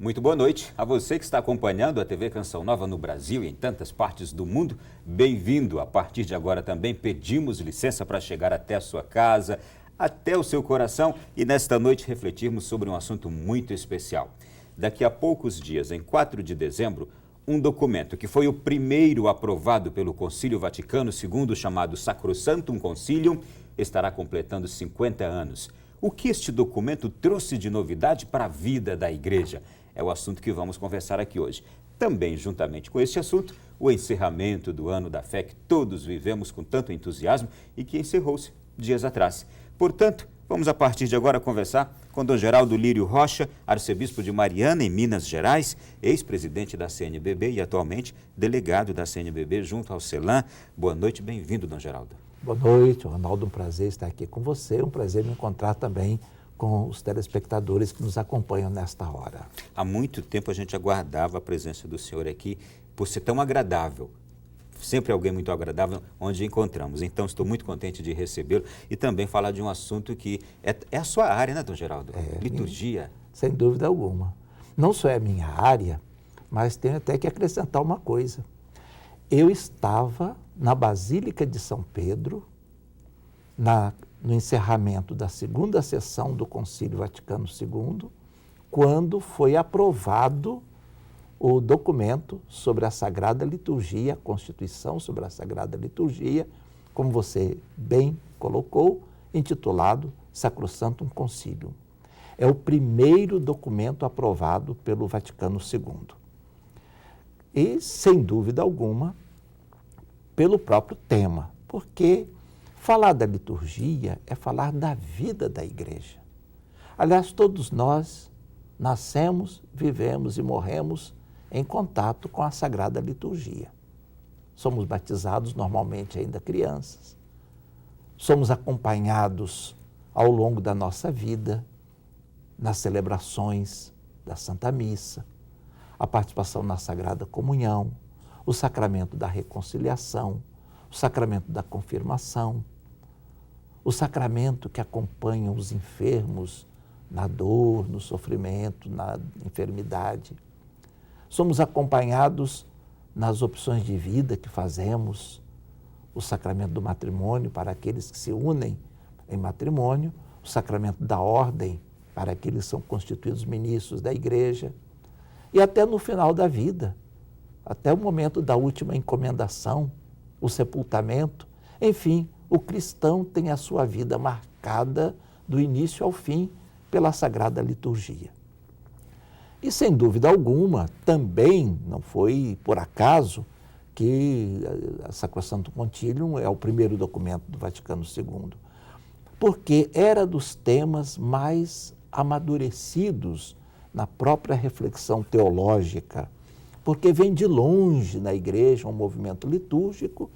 Muito boa noite a você que está acompanhando a TV Canção Nova no Brasil e em tantas partes do mundo. Bem-vindo. A partir de agora também pedimos licença para chegar até a sua casa, até o seu coração e nesta noite refletirmos sobre um assunto muito especial. Daqui a poucos dias, em 4 de dezembro, um documento que foi o primeiro aprovado pelo Concílio Vaticano II, chamado Sacrosanctum Concilium, estará completando 50 anos. O que este documento trouxe de novidade para a vida da Igreja? É o assunto que vamos conversar aqui hoje. Também, juntamente com este assunto, o encerramento do Ano da Fé que todos vivemos com tanto entusiasmo e que encerrou-se dias atrás. Portanto, vamos a partir de agora conversar com Dom Geraldo Lírio Rocha, arcebispo de Mariana, em Minas Gerais, ex-presidente da CNBB e atualmente delegado da CNBB junto ao CELAM. Boa noite, bem-vindo, Dom Geraldo. Boa noite, Ronaldo, um prazer estar aqui com você, um prazer me encontrar também com os telespectadores que nos acompanham nesta hora. Há muito tempo a gente aguardava a presença do senhor aqui por ser tão agradável. Sempre alguém muito agradável onde encontramos. Então, estou muito contente de recebê-lo e também falar de um assunto que é a sua área, né, Dom Geraldo? Liturgia. Sem dúvida alguma. Não só é a minha área, mas tenho até que acrescentar uma coisa. Eu estava na Basílica de São Pedro, no encerramento da segunda sessão do Concílio Vaticano II, quando foi aprovado o documento sobre a Sagrada Liturgia, a Constituição sobre a Sagrada Liturgia, como você bem colocou, intitulado Sacrosanctum Concilium. É o primeiro documento aprovado pelo Vaticano II. E, sem dúvida alguma, pelo próprio tema, porque falar da liturgia é falar da vida da Igreja. Aliás, todos nós nascemos, vivemos e morremos em contato com a Sagrada Liturgia. Somos batizados normalmente ainda crianças, somos acompanhados ao longo da nossa vida nas celebrações da Santa Missa, a participação na Sagrada Comunhão, o sacramento da reconciliação, o sacramento da confirmação, o sacramento que acompanha os enfermos na dor, no sofrimento, na enfermidade. Somos acompanhados nas opções de vida que fazemos, o sacramento do matrimônio para aqueles que se unem em matrimônio, o sacramento da ordem para aqueles que são constituídos ministros da Igreja, e até no final da vida, até o momento da última encomendação, o sepultamento. Enfim, o cristão tem a sua vida marcada do início ao fim pela Sagrada Liturgia. E, sem dúvida alguma, também não foi por acaso que a Sacrosanctum Concilium é o primeiro documento do Vaticano II, porque era dos temas mais amadurecidos na própria reflexão teológica, porque vem de longe na Igreja um movimento litúrgico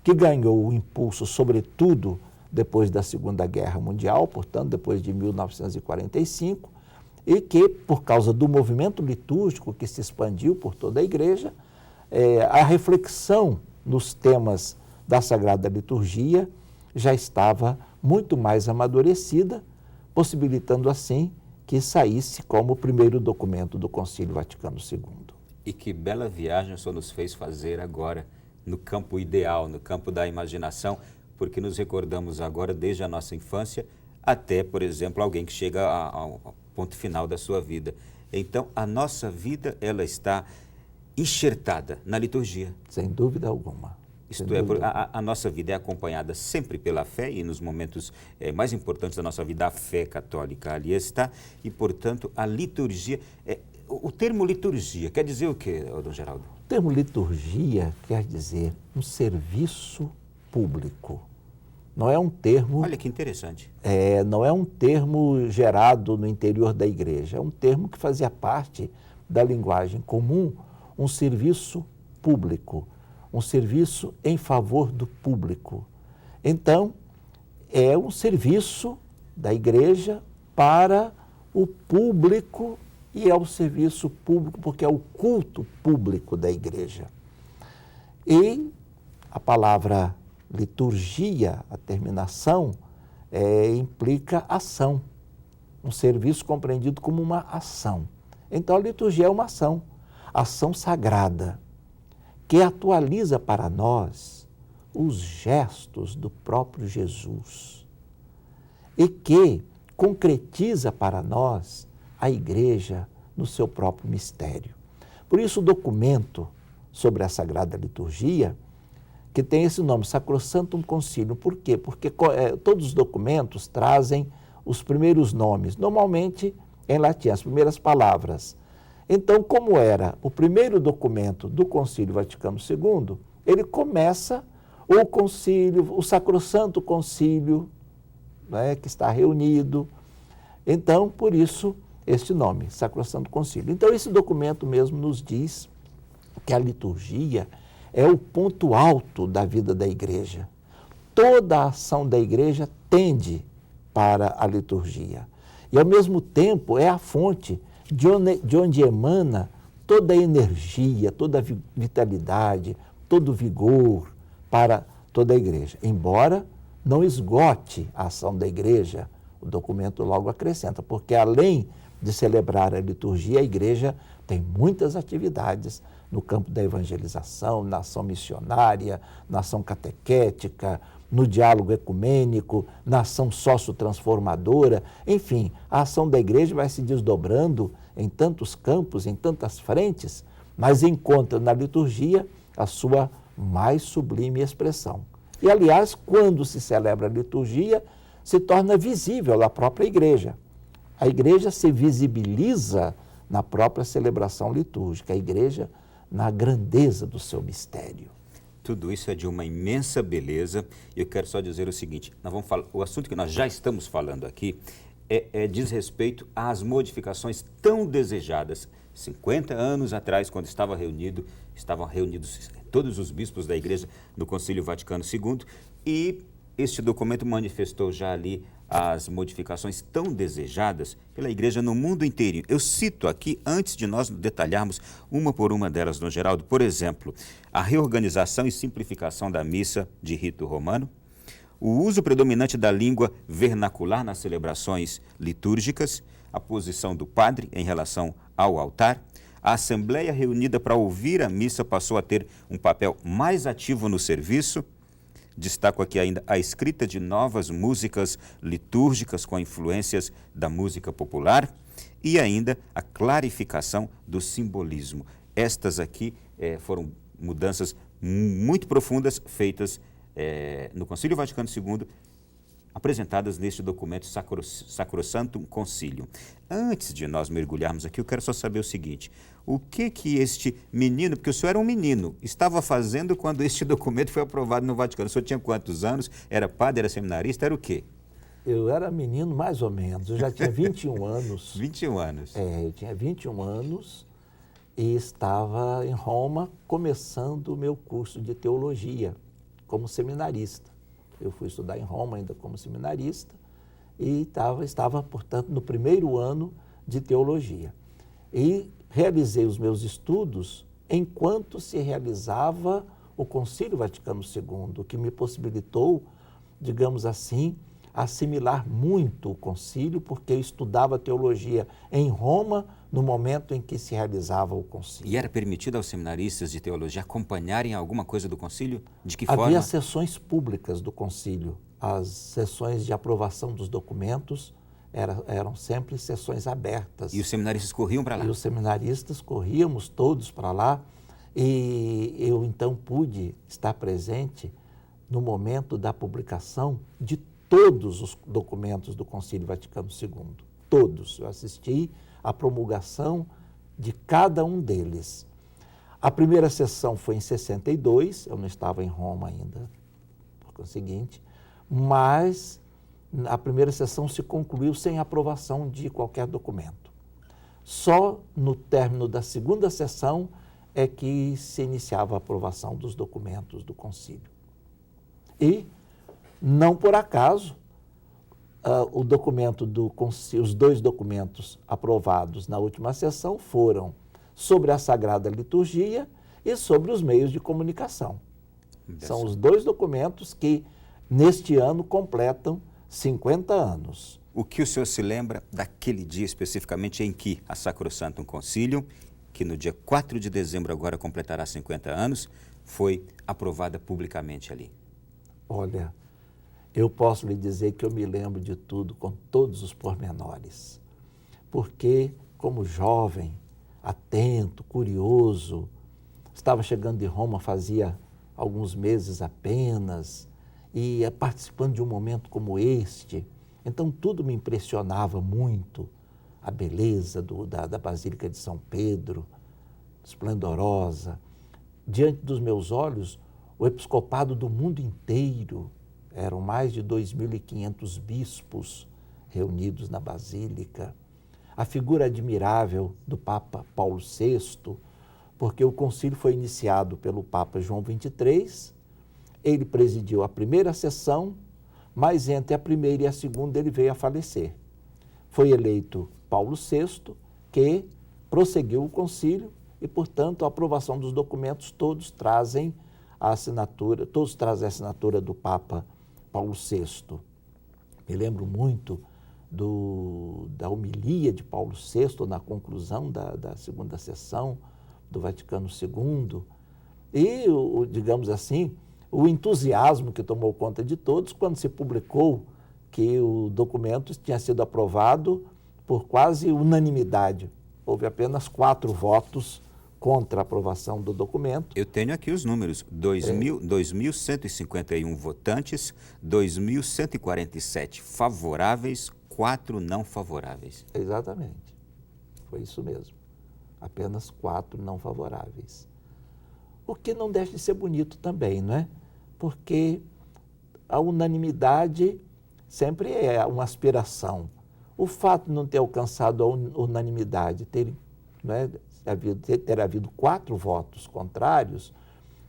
que ganhou o impulso, sobretudo, depois da Segunda Guerra Mundial, portanto, depois de 1945, e que, por causa do movimento litúrgico que se expandiu por toda a Igreja, a reflexão nos temas da Sagrada Liturgia já estava muito mais amadurecida, possibilitando assim que saísse como o primeiro documento do Concílio Vaticano II. E que bela viagem o senhor nos fez fazer agora, no campo ideal, no campo da imaginação, porque nos recordamos agora, desde a nossa infância, até, por exemplo, alguém que chega ao ponto final da sua vida. Então, a nossa vida, ela está enxertada na liturgia. Sem dúvida alguma. Isto é, a nossa vida é acompanhada sempre pela fé e nos momentos mais importantes da nossa vida, a fé católica ali está, e, portanto, a liturgia... O termo liturgia quer dizer o quê, Dom Geraldo? O termo liturgia quer dizer um serviço público. Não é um termo... Olha que interessante. Não é um termo gerado no interior da Igreja, é um termo que fazia parte da linguagem comum, um serviço público, um serviço em favor do público. Então, é um serviço da Igreja para o público e é o serviço público porque é o culto público da Igreja. E a palavra liturgia, a terminação, implica ação, um serviço compreendido como uma ação. Então a liturgia é uma ação sagrada, que atualiza para nós os gestos do próprio Jesus e que concretiza para nós a Igreja no seu próprio mistério. Por isso o documento sobre a Sagrada Liturgia, que tem esse nome, Sacrosanctum Concilium. Por quê? Porque todos os documentos trazem os primeiros nomes, normalmente em latim, as primeiras palavras. Então, como era o primeiro documento do Concílio Vaticano II, ele começa o concílio, o Sacrosanto Concílio, né, que está reunido. Então, por isso, este nome, Sacrosanto Concílio. Então, esse documento mesmo nos diz que a liturgia é o ponto alto da vida da Igreja. Toda a ação da Igreja tende para a liturgia. E, ao mesmo tempo, é a fonte de onde emana toda a energia, toda a vitalidade, todo o vigor para toda a Igreja. Embora não esgote a ação da Igreja, o documento logo acrescenta, porque além de celebrar a liturgia, a Igreja tem muitas atividades no campo da evangelização, na ação missionária, na ação catequética, no diálogo ecumênico, na ação sociotransformadora. Enfim, a ação da Igreja vai se desdobrando em tantos campos, em tantas frentes, mas encontra na liturgia a sua mais sublime expressão. E, aliás, quando se celebra a liturgia, se torna visível a própria Igreja. A Igreja se visibiliza na própria celebração litúrgica, a Igreja na grandeza do seu mistério. Tudo isso é de uma imensa beleza. E eu quero só dizer o seguinte, nós vamos falar, o assunto que nós já estamos falando aqui diz respeito às modificações tão desejadas. 50 anos atrás, quando estavam reunidos todos os bispos da Igreja no Concílio Vaticano II, e este documento manifestou já ali as modificações tão desejadas pela Igreja no mundo inteiro. Eu cito aqui, antes de nós detalharmos uma por uma delas, Dom Geraldo, por exemplo, a reorganização e simplificação da missa de rito romano, o uso predominante da língua vernacular nas celebrações litúrgicas, a posição do padre em relação ao altar, a Assembleia reunida para ouvir a missa passou a ter um papel mais ativo no serviço. Destaco aqui ainda a escrita de novas músicas litúrgicas com influências da música popular e ainda a clarificação do simbolismo. Estas aqui foram mudanças muito profundas feitas no Concílio Vaticano II, apresentadas neste documento Sacrosanctum Concilium. Antes de nós mergulharmos aqui, eu quero só saber o seguinte, o que este menino, porque o senhor era um menino, estava fazendo quando este documento foi aprovado no Vaticano? O senhor tinha quantos anos? Era padre, era seminarista, era o quê? Eu era menino mais ou menos, eu já tinha 21 anos. 21 anos. Eu tinha 21 anos e estava em Roma começando o meu curso de teologia como seminarista. Eu fui estudar em Roma ainda como seminarista e estava, portanto, no primeiro ano de teologia. E realizei os meus estudos enquanto se realizava o Concílio Vaticano II, o que me possibilitou, digamos assim, assimilar muito o concílio, porque eu estudava teologia em Roma no momento em que se realizava o concílio. E era permitido aos seminaristas de teologia acompanharem alguma coisa do concílio? De que forma? Havia sessões públicas do concílio. As sessões de aprovação dos documentos eram sempre sessões abertas. E os seminaristas corriam para lá? E os seminaristas corríamos todos para lá. E eu, então, pude estar presente no momento da publicação de todos os documentos do Concílio Vaticano II. Todos. Eu assisti à promulgação de cada um deles. A primeira sessão foi em 62, eu não estava em Roma ainda, por conseguinte, mas a primeira sessão se concluiu sem aprovação de qualquer documento. Só no término da segunda sessão é que se iniciava a aprovação dos documentos do concílio. E, não por acaso, o documento do concílio, os dois documentos aprovados na última sessão foram sobre a Sagrada Liturgia e sobre os meios de comunicação. São os dois documentos que, neste ano, completam 50 anos. O que o senhor se lembra daquele dia especificamente em que a Sacrosantum Concilium, que no dia 4 de dezembro agora completará 50 anos, foi aprovada publicamente ali? Olha, eu posso lhe dizer que eu me lembro de tudo com todos os pormenores, porque como jovem, atento, curioso, estava chegando de Roma fazia alguns meses apenas e ia participando de um momento como este, então tudo me impressionava muito, a beleza da Basílica de São Pedro, esplendorosa. Diante dos meus olhos, o episcopado do mundo inteiro, eram mais de 2.500 bispos reunidos na Basílica. A figura admirável do Papa Paulo VI, porque o concílio foi iniciado pelo Papa João XXIII, ele presidiu a primeira sessão, mas entre a primeira e a segunda ele veio a falecer. Foi eleito Paulo VI, que prosseguiu o concílio e, portanto, a aprovação dos documentos todos trazem a assinatura do Papa Paulo VI. Me lembro muito da homilia de Paulo VI na conclusão da segunda sessão do Vaticano II e, digamos assim, o entusiasmo que tomou conta de todos quando se publicou que o documento tinha sido aprovado por quase unanimidade. Houve apenas 4 votos contra a aprovação do documento. Eu tenho aqui os números, 2.151 votantes, 2.147 favoráveis, 4 não favoráveis. Exatamente, foi isso mesmo, apenas 4 não favoráveis. O que não deixa de ser bonito também, não é? Porque a unanimidade sempre é uma aspiração. O fato de não ter alcançado a unanimidade, ter havido 4 votos contrários,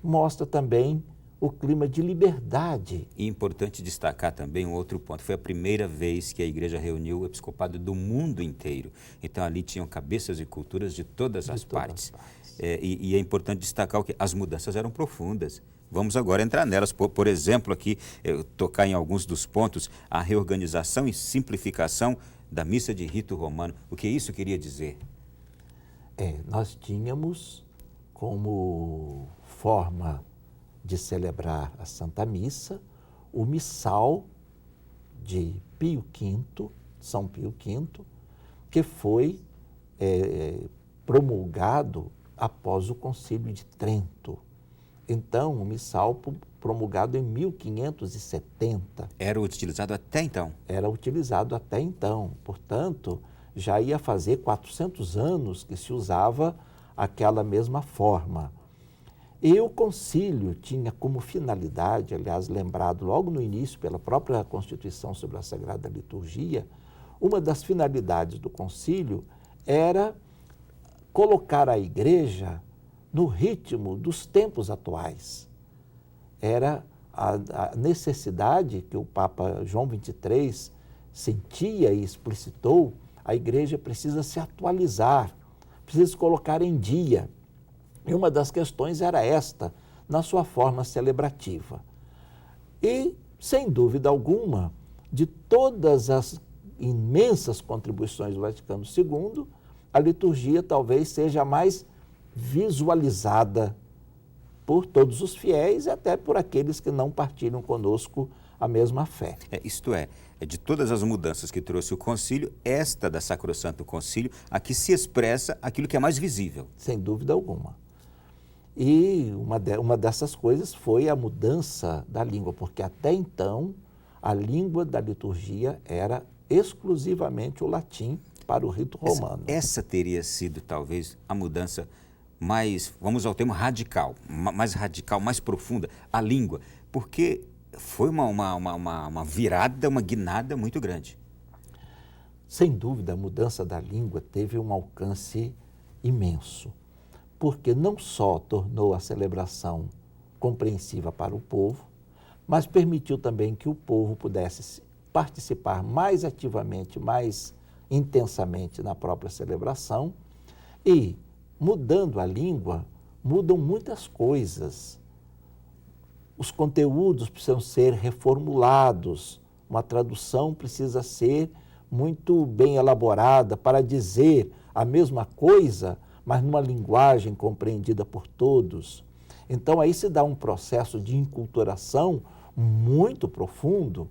mostra também o clima de liberdade. E importante destacar também um outro ponto, foi a primeira vez que a igreja reuniu o episcopado do mundo inteiro. Então ali tinham cabeças e culturas de todas as partes. E é importante destacar que as mudanças eram profundas. Vamos agora entrar nelas. Por exemplo, aqui, tocar em alguns dos pontos, a reorganização e simplificação da missa de rito romano. O que isso queria dizer? Nós tínhamos como forma de celebrar a Santa Missa o missal de Pio V, São Pio V, que foi promulgado após o Concílio de Trento. Então, o missal promulgado em 1570. Era utilizado até então? Era utilizado até então. Portanto, já ia fazer 400 anos que se usava aquela mesma forma. E o concílio tinha como finalidade, aliás, lembrado logo no início pela própria Constituição sobre a Sagrada Liturgia, uma das finalidades do concílio era colocar a igreja no ritmo dos tempos atuais. Era a necessidade que o Papa João XXIII sentia e explicitou, a igreja precisa se atualizar, precisa se colocar em dia. E uma das questões era esta, na sua forma celebrativa. E, sem dúvida alguma, de todas as imensas contribuições do Vaticano II, a liturgia talvez seja a mais visualizada por todos os fiéis e até por aqueles que não partilham conosco a mesma fé. Isto é, de todas as mudanças que trouxe o concílio, esta da Sacrosanto Concílio, aqui se expressa aquilo que é mais visível. Sem dúvida alguma. E uma dessas coisas foi a mudança da língua, porque até então a língua da liturgia era exclusivamente o latim para o rito romano. Essa teria sido talvez a mudança mais, vamos ao termo radical, mais profunda, a língua, porque foi uma virada, uma guinada muito grande. Sem dúvida, a mudança da língua teve um alcance imenso, porque não só tornou a celebração compreensiva para o povo, mas permitiu também que o povo pudesse participar mais ativamente, mais intensamente na própria celebração e, mudando a língua, mudam muitas coisas. Os conteúdos precisam ser reformulados, uma tradução precisa ser muito bem elaborada para dizer a mesma coisa, mas numa linguagem compreendida por todos. Então, aí se dá um processo de enculturação muito profundo.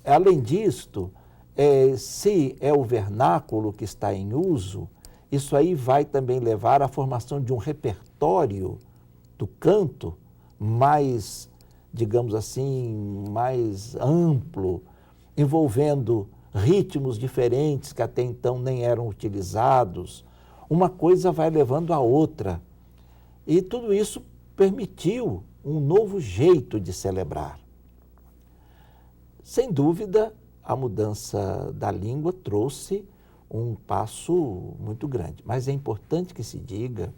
Além disto, se é o vernáculo que está em uso, isso aí vai também levar à formação de um repertório do canto mais, digamos assim, mais amplo, envolvendo ritmos diferentes que até então nem eram utilizados. Uma coisa vai levando a outra. E tudo isso permitiu um novo jeito de celebrar. Sem dúvida, a mudança da língua trouxe um passo muito grande. Mas é importante que se diga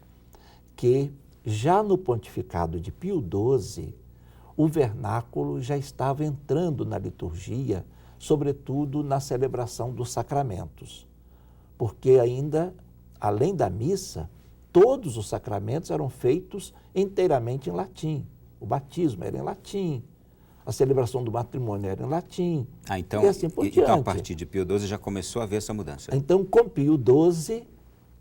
que, já no pontificado de Pio XII, o vernáculo já estava entrando na liturgia, sobretudo na celebração dos sacramentos. Porque ainda, além da missa, todos os sacramentos eram feitos inteiramente em latim. O batismo era em latim, a celebração do matrimônio era em latim, então, e assim por diante. Então, a partir de Pio XII já começou a haver essa mudança. Então, com Pio XII,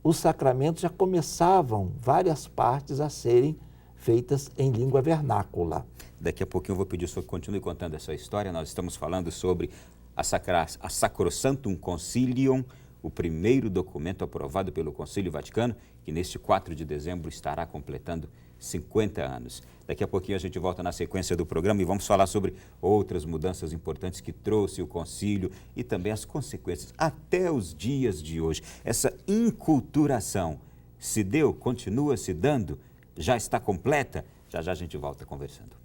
os sacramentos já começavam, várias partes, a serem feitas em língua vernácula. Daqui a pouquinho eu vou pedir o senhor que continue contando essa história. Nós estamos falando sobre a Sacrosanctum Concilium, o primeiro documento aprovado pelo Concílio Vaticano, que neste 4 de dezembro estará completando 50 anos. Daqui a pouquinho a gente volta na sequência do programa e vamos falar sobre outras mudanças importantes que trouxe o concílio e também as consequências até os dias de hoje. Essa inculturação se deu, continua se dando, já está completa? Já já a gente volta conversando.